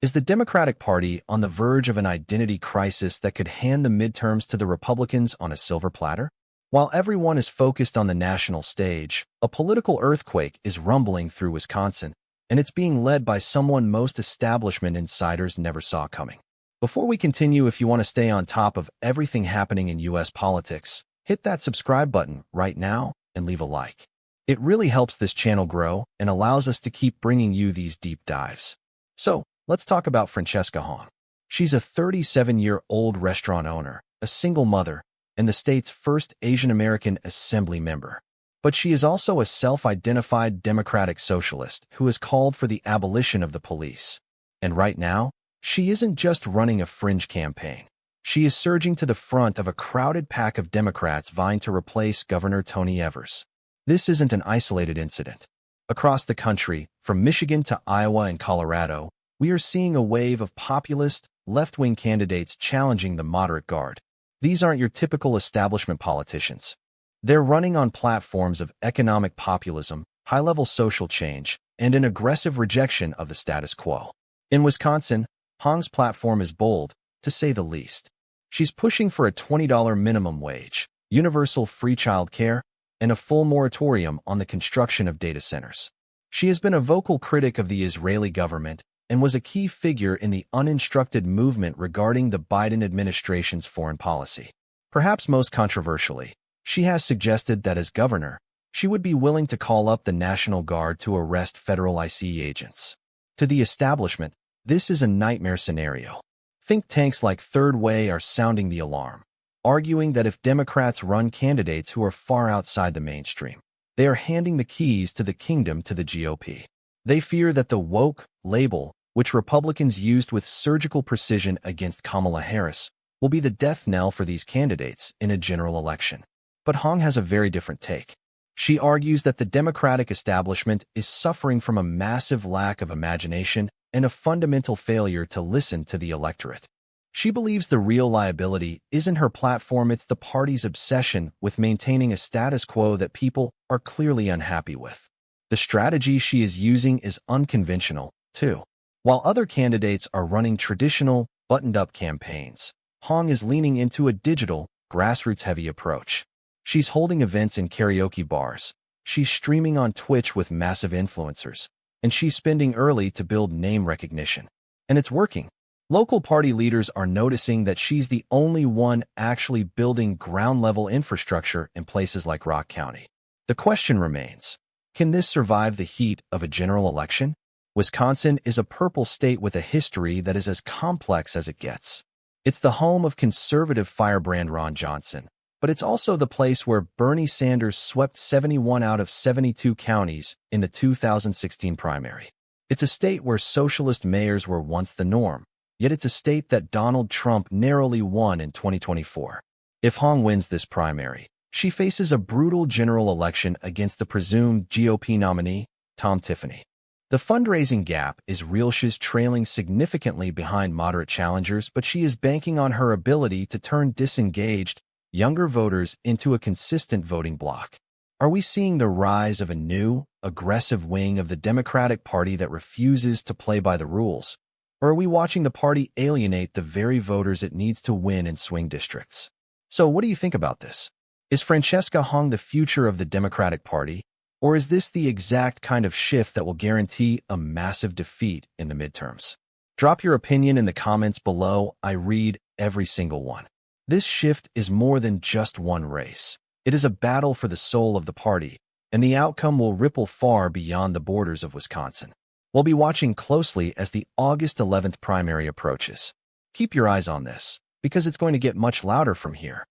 Is the Democratic Party on the verge of an identity crisis that could hand the midterms to the Republicans on a silver platter? While everyone is focused on the national stage, a political earthquake is rumbling through Wisconsin, and it's being led by someone most establishment insiders never saw coming. Before we continue, if you want to stay on top of everything happening in U.S. politics, hit that subscribe button right now and leave a like. It really helps this channel grow and allows us to keep bringing you these deep dives. So, let's talk about Francesca Hong. She's a 37-year-old restaurant owner, a single mother, and the state's first Asian American assembly member. But she is also a self-identified democratic socialist who has called for the abolition of the police. And right now, she isn't just running a fringe campaign. She is surging to the front of a crowded pack of Democrats vying to replace Governor Tony Evers. This isn't an isolated incident. Across the country, from Michigan to Iowa and Colorado, we are seeing a wave of populist, left-wing candidates challenging the moderate guard. These aren't your typical establishment politicians. They're running on platforms of economic populism, high-level social change, and an aggressive rejection of the status quo. In Wisconsin, Hong's platform is bold, to say the least. She's pushing for a $20 minimum wage, universal free child care, and a full moratorium on the construction of data centers. She has been a vocal critic of the Israeli government and was a key figure in the uninstructed movement regarding the Biden administration's foreign policy. Perhaps most controversially, she has suggested that as governor, she would be willing to call up the National Guard to arrest federal ICE agents. To the establishment, this is a nightmare scenario. Think tanks like Third Way are sounding the alarm, arguing that if Democrats run candidates who are far outside the mainstream, they are handing the keys to the kingdom to the GOP. They fear that the woke label, which Republicans used with surgical precision against Kamala Harris, will be the death knell for these candidates in a general election. But Hong has a very different take. She argues that the Democratic establishment is suffering from a massive lack of imagination and a fundamental failure to listen to the electorate. She believes the real liability isn't her platform, it's the party's obsession with maintaining a status quo that people are clearly unhappy with. The strategy she is using is unconventional, too. While other candidates are running traditional, buttoned-up campaigns, Hong is leaning into a digital, grassroots-heavy approach. She's holding events in karaoke bars, she's streaming on Twitch with massive influencers, and she's spending early to build name recognition. And it's working. Local party leaders are noticing that she's the only one actually building ground-level infrastructure in places like Rock County. The question remains, can this survive the heat of a general election? Wisconsin is a purple state with a history that is as complex as it gets. It's the home of conservative firebrand Ron Johnson, but it's also the place where Bernie Sanders swept 71 out of 72 counties in the 2016 primary. It's a state where socialist mayors were once the norm, yet it's a state that Donald Trump narrowly won in 2024. If Hong wins this primary, she faces a brutal general election against the presumed GOP nominee, Tom Tiffany. The fundraising gap is real. She's trailing significantly behind moderate challengers, but she is banking on her ability to turn disengaged, younger voters into a consistent voting bloc. Are we seeing the rise of a new, aggressive wing of the Democratic Party that refuses to play by the rules? Or are we watching the party alienate the very voters it needs to win in swing districts? So what do you think about this? Is Francesca Hong the future of the Democratic Party? Or is this the exact kind of shift that will guarantee a massive defeat in the midterms? Drop your opinion in the comments below. I read every single one. This shift is more than just one race. It is a battle for the soul of the party, and the outcome will ripple far beyond the borders of Wisconsin. We'll be watching closely as the August 11th primary approaches. Keep your eyes on this, because it's going to get much louder from here.